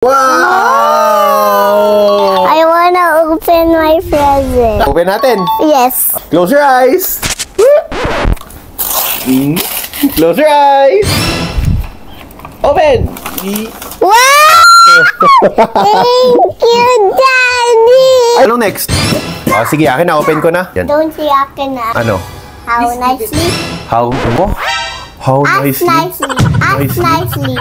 Wow! I wanna open my present. Open natin. Yes. Close your eyes. Close your eyes. Open. Wow! Thank you, Daddy! Ano next? Oh, sige, akin na. Open ko na. Yan. Don't say akin na. Ano? How nicely? How Ask nicely. Ask nicely.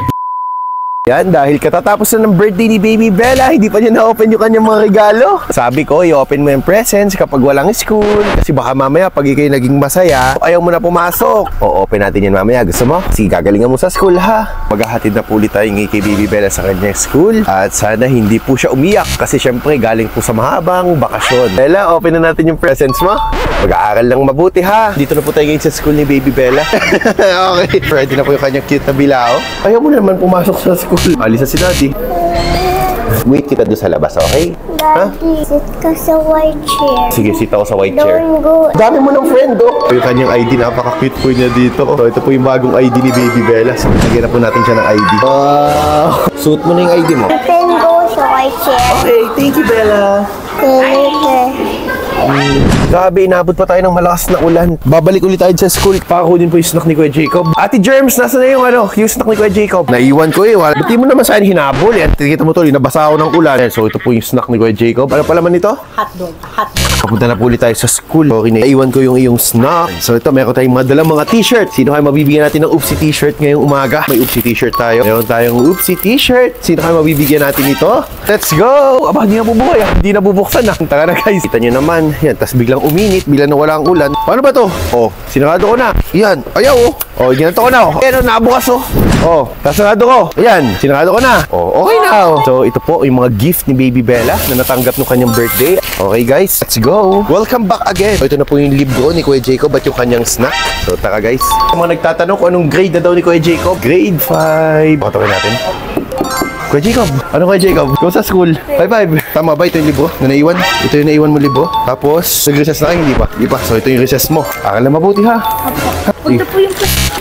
Yan, dahil katatapos na ng birthday ni Baby Bella, hindi pa niya na-open yung kanyang mga regalo. Sabi ko, i-open mo yung presents kapag walang school. Kasi baka mamaya, pag ikay naging masaya, ayaw mo na pumasok. O, open natin yan mamaya. Gusto mo? Sige, gagalingan mo sa school, ha? Maghahatid na po ulit tayo kay Baby Bella sa kanyang school. At sana hindi po siya umiyak. Kasi syempre, galing po sa mahabang bakasyon. Bella, open na natin yung presents mo. Mag-aaral lang mabuti, ha? Dito na po tayo ngayon sa school ni Baby Bella. Okay, ready na po yung kanyang cute na bilao. Ayaw mo naman pumasok sa school. Alisa si Daddy. Wait kita doon sa labas, okay? Daddy, sit ka sa white chair. Sige, sit ako sa white chair. Don't go. Dami mo ng friend, oh. Yung kanyang ID, napaka-cute po niya dito. So, ito po yung bagong ID ni Baby Bella. So, lagyan na po natin siya ng ID. Wow! Suot mo na yung ID mo. Then go sa white chair. Okay, thank you, Bella. Later. Grabe, inabot pa tayo ng malakas na ulan. Babalik ulit tayo sa school. Pakakunin po yung snack ni Kuya Jacob. Ate Germs, nasa na yung yung snack ni Kuya Jacob? Naiwan ko eh. Ba't di mo naman saan hinabol? Kita mo to, nabasa ako ng ulan. So, ito po yung snack ni Kuya Jacob. Ano pa laman nito? Hotdog. Papunta na po ulit tayo sa school. Okay, naiwan ko yung iyong snack. So, ito, meron tayong madalang mga t-shirt. Sino kayo mabibigyan natin ng Oopsie t-shirt ngayong umaga? May Oopsie t-shirt tayo. Meron tayong Oopsie t-shirt. Sino kayo mabibigyan natin ito? Let's go! Aba, hindi na bubuhay. Hindi na bubuksan na. Taka na guys. Kita nyo naman. Yan, tas biglang uminit. Biglang nawala ang ulan. Paano ba to? Oh, sinarado ko na. Yan. Ayaw oh. Oh, ginanto ko na oh. Ayan oh, nabukas oh. Oh, tasarado ko. Ayan, sinarado ko na. Oh, okay na oh. So, ito po yung mga gift ni Baby Bella na natanggap ng kanyang birthday. Okay guys, let's go. Welcome back again. So, ito na po yung libro ni Kuya Jacob at yung kanyang snack. So, tara guys. Yung mga nagtatanong kung anong grade na daw ni Kuya Jacob. Grade 5. Pakatawin natin. Kuya Jacob, ano Kuya Jacob? Go sa school. 5-5. Tama ba ito yung libro na naiwan? Ito yung naiwan mo libro. Tapos, nag-recess na kayo, hindi pa? Hindi pa. So, ito yung recess mo. Akala mabuti ha. Punta po yung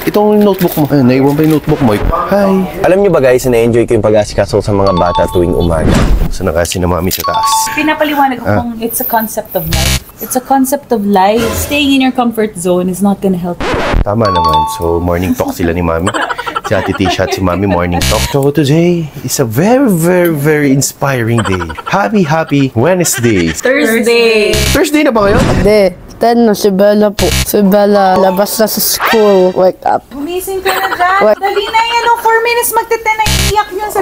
Itong notebook mo. Ayun, naiwan pa yung notebook mo. Hi. Alam niyo ba guys, na-enjoy ko yung pag-asikaso sa mga bata tuwing umaga. So, nakasi na mami sa taas. Pinapaliwanag ko kung it's a concept of life. It's a concept of life. Staying in your comfort zone is not gonna help you. Tama naman. So, morning talk sila ni mami. Si Ate Tisha at si mami morning talk. So, today is a very, very, very inspiring day. Happy Wednesday. Thursday. Thursday na ba ngayon? Hindi. 10 na si Bella po. Si Bella, labas na sa school. Wake up. Gumising ka na dyan. What? Dali na yan. 4 minutes magte-10 na iiyak yun sa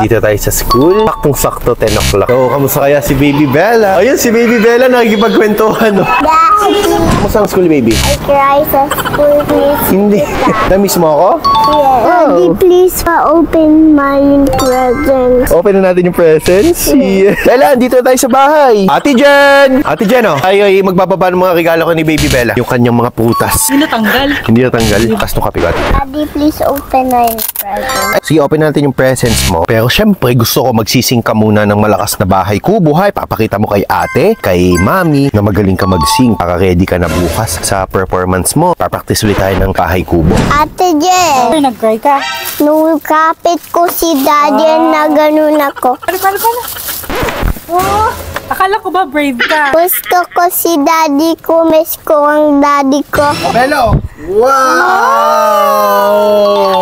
Dito tayo sa school. Saktong-sakto, 10 o'clock. So, kamusta kaya si Baby Bella? Ayun, si Baby Bella nakikipagkwentuhan. No? Daddy, Kamusta ang school, baby? I cry sa school, please. Hindi. Na-miss mo ako? Yeah. Daddy, please open my present. Open na natin yung presents. Yeah. Bella, dito tayo sa bahay. Ate Jen! Ate Jen, oh. Ay, magbababa ng mga regalo ko ni Baby Bella. Yung kanyang mga prutas. Hindi natanggal. Hindi natanggal. Kas nung kape ko, Ate Jen. Daddy, please open my present. Sige, open natin yung presents mo. Pero syempre, gusto ko magsising ka muna ng malakas na bahay kubo. Hay, papakita mo kay ate, kay mami, na magaling ka magsing para ready ka na bukas sa performance mo. Papractice ulit tayo ng bahay kubo. Ate Jen, Nag-cry ka. nung kapit ko si Daddy na ganun ako. Paano? Oh, akala ko ba brave ka? Gusto ko si Daddy ko, miss ko ang Daddy ko. Hello! Wow!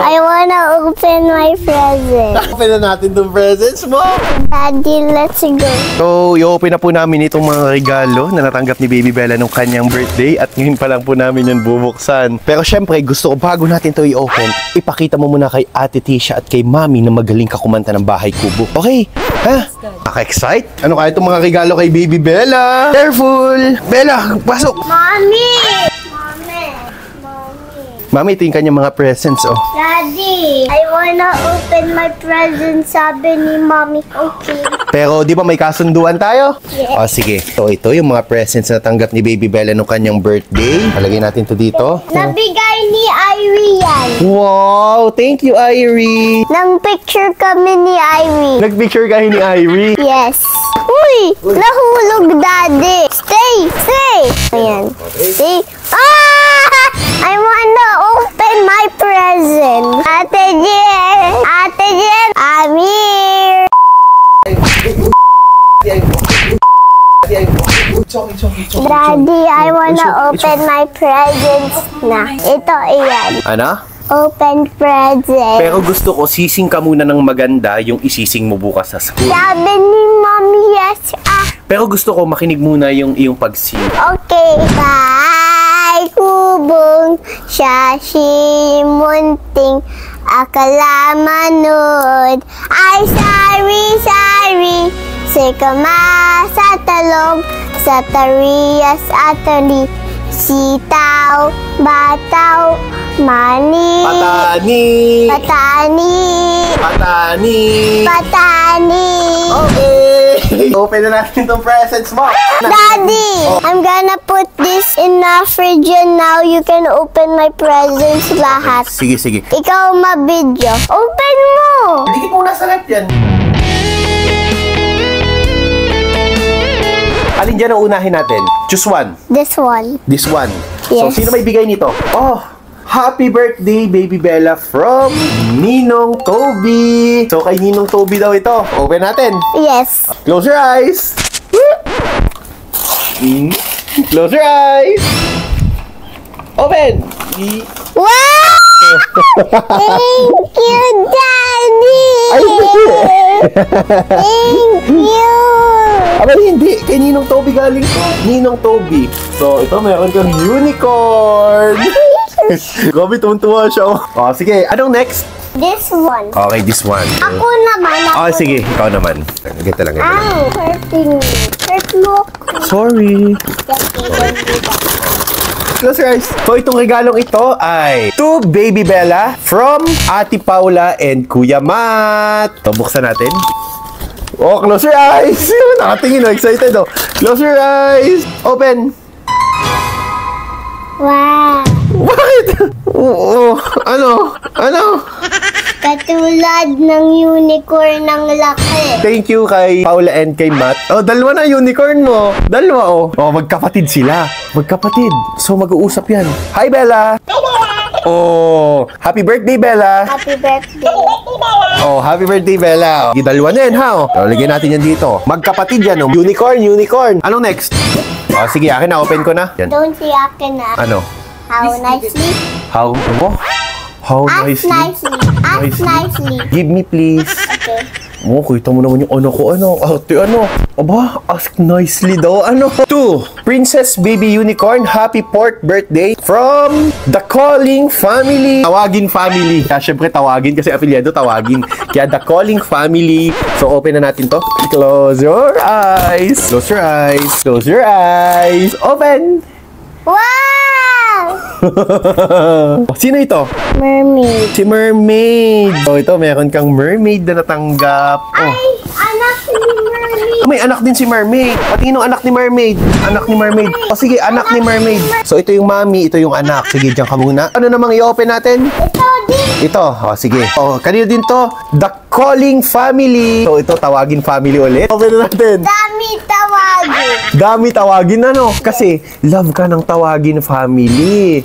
I wanna open my present. Open na natin itong presents mo. Daddy, let's go. So, i-open na po namin itong mga regalo na natanggap ni Baby Bella nung kanyang birthday at ngayon pa lang po namin yan bubuksan. Pero syempre, gusto ko bago natin ito i-open, ipakita mo muna kay Ate Tisha at kay Mami na magaling ka kumanta ng bahay kubo. Okay? Ha? Naka-excite? Ano kaya itong mga regalo kay Baby Bella? Careful! Bella, pasok! Mommy! Mami, ito yung kanyang mga presents, oh. Daddy, I wanna open my present, sabi ni Mommy. Okay. Pero di ba may kasunduan tayo? Yes. O sige. So ito yung mga presents na natanggap ni Baby Bella nung kanyang birthday. Palagay natin to dito. Nabigay ni Irie yan. Wow! Thank you, Irie! Nang picture kami ni Irie. Nagpicture kayo ni Irie. Yes. Uy! Nahulog, Daddy. Stay! Ayan. See? Ah! I wanna open my present. Ate Jen! I'm here! It's okay. Daddy, I wanna open my presents na. Ito, iyan. Ano? Open present. Pero gusto ko, sising ka muna ng maganda yung isising mo bukas sa school. Sabi ni Mommy, yes. Pero gusto ko makinig muna yung iyong pag-sing. Okay. Kay kubong siya si munting akala manood. Ay, sorry. Sikama sa talong sa tariyas atali. Sitaw, bataw, mani. Patani. Okay! Open na natin itong presents mo. Daddy, I'm gonna put this in the fridge and now you can open my presents lahat. Sige. Ikaw ma-video. Open mo! Dikit muna sa lahat yan. Alin dyan ang unahin natin? Choose one. This one. This one. So, Yes. sino may bigay nito? Oh, happy birthday, Baby Bella from Ninong Toby. So, kay Ninong Toby daw ito. Open natin. Yes. Close your eyes. Close your eyes. Open. Wow! Thank you, Daddy! Ay, hindi. Thank you! Aba, hindi. Kay Ninong Toby galing to. Ninong Toby. So, ito meron kang unicorn. Gabi, tuwan-tuwa siya. Oh, sige. Anong next? This one. Okay, this one. Ako naman. Oh, sige. Ikaw naman. Ganito lang. Hurting me. Hurt mo. Sorry. Close your eyes. So, itong regalong ito ay to Baby Bella from Ate Paula and Kuya Matt. So, buksan natin. Oh, close your eyes. Nakatingin, excited, oh. Close your eyes. Open. Wow. Bakit? Oo. Ano? Katulad ng unicorn ng laki. Thank you kay Paula and kay Matt. Oh, dalawa na unicorn mo. Dalawa, oh. Oh, magkapatid sila. Magkapatid. So, mag-uusap yan. Hi, Bella. Oh, happy birthday, Bella. Happy birthday. Oh, happy birthday, Bella. Oh, dalawa na yan, ha? Oh. So, lagyan natin yan dito. Magkapatid yan, oh. Unicorn. Anong next? Oh, sige, akin na. Open ko na. Yan. Don't see akin na. Ano? How nicely? How Ask nicely. Give me, please. Okay. Oh, kita mo naman yung ano ko, ate, aba, ask nicely daw, 2, Princess Baby Unicorn, happy 4th birthday from The Calling Family. Tawagin family. Kaya syempre tawagin kasi apelyado tawagin. Kaya The Calling Family. So, open na natin to. Close your eyes. Open. Wow! Sino ito? Mermaid. Si Mermaid. So, ito, meron kang mermaid na natanggap. Oh. Ay, anak ni Mermaid. May anak din si Mermaid. Patingin ng anak ni Mermaid. O sige, anak ni Mermaid. So, ito yung mommy, ito yung anak. Sige, dyan ka muna. Ano namang i-open natin? Ito din. Ito. O, sige. O, kanino din to? The Calling Family. So, ito, tawagin family ulit. Open na natin. Dami tawagin. Kasi, love ka ng tawagin family.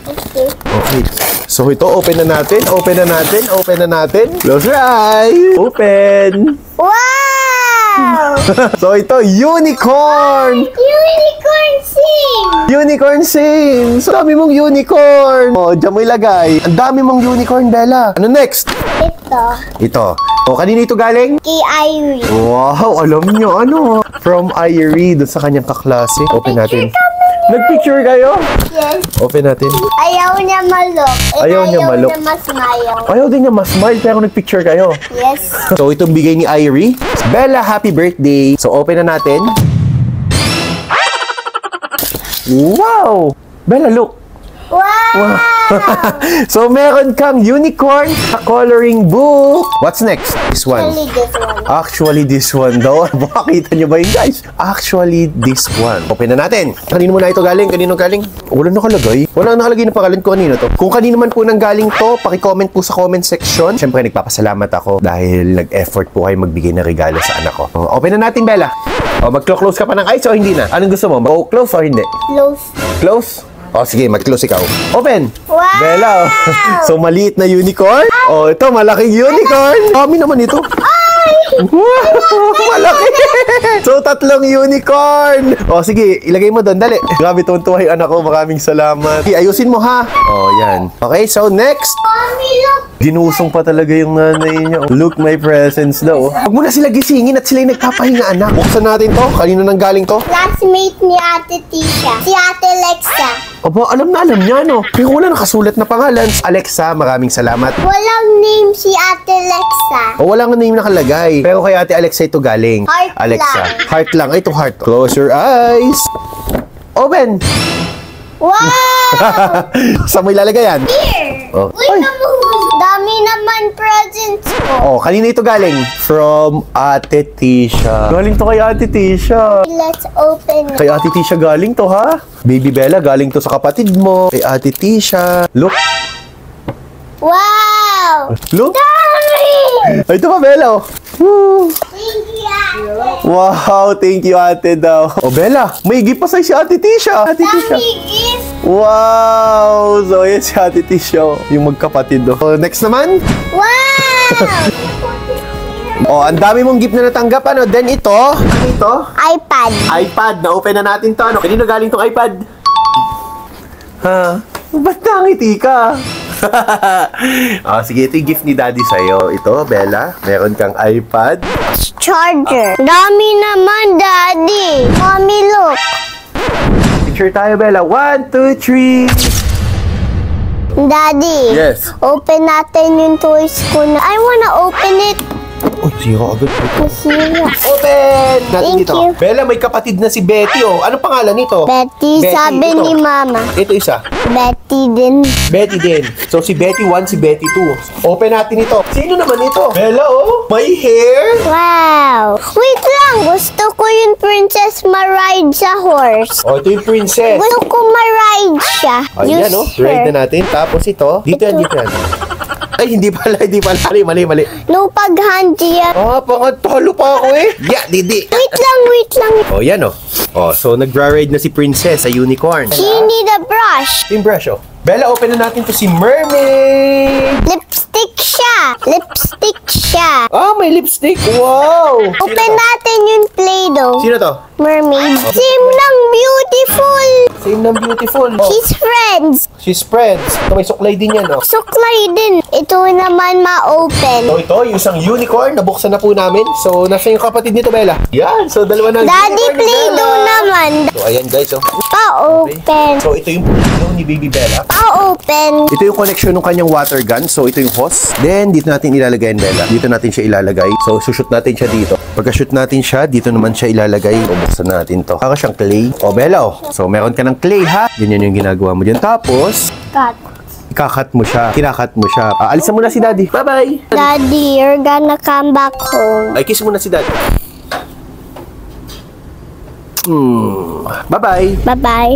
Okay. So, ito, open na natin. Close your eyes. Open. Wow! So, ito, unicorn. Unicorn sing. So, dami mong unicorn. O, dyan mo ilagay. Ang dami mong unicorn, Bella. Ano next? Ito. O, kanino ito galing? Kay Irie. Wow, alam nyo, From Irie, doon sa kanyang kaklase. Open natin. Nagpicture kayo? Yes. Open natin. Ayaw niya malok. Ayaw niya malok. Ayaw din niya ma-smile, pero nagpicture kayo. Yes. So, itong bigay ni Irie. Bella, happy birthday. So, open na natin. Wow! Bella, look. Wow! So, meron kang unicorn, a coloring book. What's next? This one. Actually, this one daw. Makita nyo ba yun, guys? Actually, this one. Open na natin. Kanino muna ito galing? Wala nakalagay. Wala nakalagay na pangalan ko kanino to. Kung kanino man po nang galing to, paki-comment po sa comment section. Siyempre, nagpapasalamat ako dahil nag-effort po kayo magbigay ng regalo sa anak ko. Open na natin, Bella. Mag-close ka pa ng eyes o hindi na? Anong gusto mo? Mag-close o hindi? Close? O, sige, mag-close ikaw. Open! Wow! Bella, so maliit na unicorn? O, ito, malaking unicorn. Kami naman ito. Wow! Malaki! So, 3 unicorn. O, sige, ilagay mo doon. Dali. Grabe, tuwan-tuwa yung anak ko. Maraming salamat. Okay, ayusin mo, ha? O, yan. Okay, so next. Mommy, look. Ginusong pa talaga yung nanay niya. Look, my presents daw. Huwag mo na sila gisingin at sila yung nagpapahinga, anak. Buksan natin to. Kanino nang galing to? Classmate ni Ate Tisha. Si Ate Lexa. Aba, alam niya, no? Pero wala nakasulat na pangalan. Alexa, maraming salamat. Walang name si Ate Lexa. O, wala nga name nakalagay. Pero kay Ate Alexa ito galing. Heart Alexa. lang. Heart lang. Ay, ito heart. Close your eyes. Open. Wow! Saan mo ilalagay yan? Here! Oh. Uy, dami naman presents ko. Oh, kanina ito galing? From Ate Tisha. Galing to kay Ate Tisha. Let's open it. Kay Ate Tisha galing to, ha? Baby Bella, galing to sa kapatid mo. Kay Ate Tisha. Look. Wow! Look. Dami! Ay, ito pa, Bella, oh. Woo. Thank you, Ate. Wow, thank you, Ate daw. Oh, Bella, may gift pa sa'yo si Ate Tisha. Ate Tisha. Dami gift. Wow! So, yan si Ate Tisha, oh. Yung magkapatid, oh. Oh, next naman. Wow! Oh, ang dami mong gift na natanggap, ano? Then ito. Ano ito? iPad. iPad. Na-open na natin to, ano? Kanino galing tong iPad? Ha? Ba't nangiti ka? Oh, sige, ito yung gift ni Daddy sa'yo. Ito, Bella, meron kang iPad. Charger. Dami naman, Daddy. Mommy, look. Picture tayo, Bella. 1, 2, 3. Daddy. Yes. Open natin yung toys ko na. I wanna open it. Oh, sira agad. Masira. Open! Natin Thank dito. you. Bella, may kapatid na si Betty, oh. Anong pangalan nito? Betty, sabi ito. ni Mama. Ito isa. Betty din. Betty din. So, si Betty 1, si Betty 2. Open natin ito. Sino naman ito? Bella, oh. May hair. Wow. Wait lang. Gusto ko yung princess ma-ride sa horse. Oh, ito yung princess. Gusto ko ma-ride siya. Ayan, oh. Use Ride her. na natin. Tapos ito. Dito yan, dito yan. Ay, hindi pala. Mali. No pag-hand yan. Ah, pangatalo pa ako eh. Yeah, didi. Wait lang. Oh, yan oh. Oh, so nagra-ride na si Princess sa unicorn. She need a brush. Yung brush, oh. Bella, open na natin to si Mermaid. Lipstick siya. Ah, may lipstick. Wow. Open natin yung Play-Doh. Sino to? Mermaid. Same ng beautiful. Same ng beautiful. Oh, She's friends. she's friends. Ito, may suklay din yan, oh. Suklay din. Ito naman ma-open. So, ito, yung isang unicorn. Nabuksan na po namin. So, nasa yung kapatid nito, Bella? Yan. So, dalawa na. Daddy, unicorn ni Play-Doh Bella. naman. So, ayan, guys, oh. Pa-open. So, ito yung Play-Doh ni Baby Bella. Pa-open. Ito yung connection ng kanyang water gun. So, ito yung hose. Then, dito natin ilalagay ang Bella. Dito natin siya ilalagay. So, sushoot natin siya dito. Pagka-shoot natin siya, dito naman siya ilalagay. Bubuksan natin to. Para siyang clay. O, Bella, oh. So, meron ka ng clay, ha? Ganyan yung ginagawa mo dyan. Tapos, Cut. ikakat mo siya. Kinakat mo siya. Alisan mo na si Daddy. Bye-bye. Daddy, you're gonna come back home. Ay, kiss mo na si Daddy. Bye-bye. Bye-bye.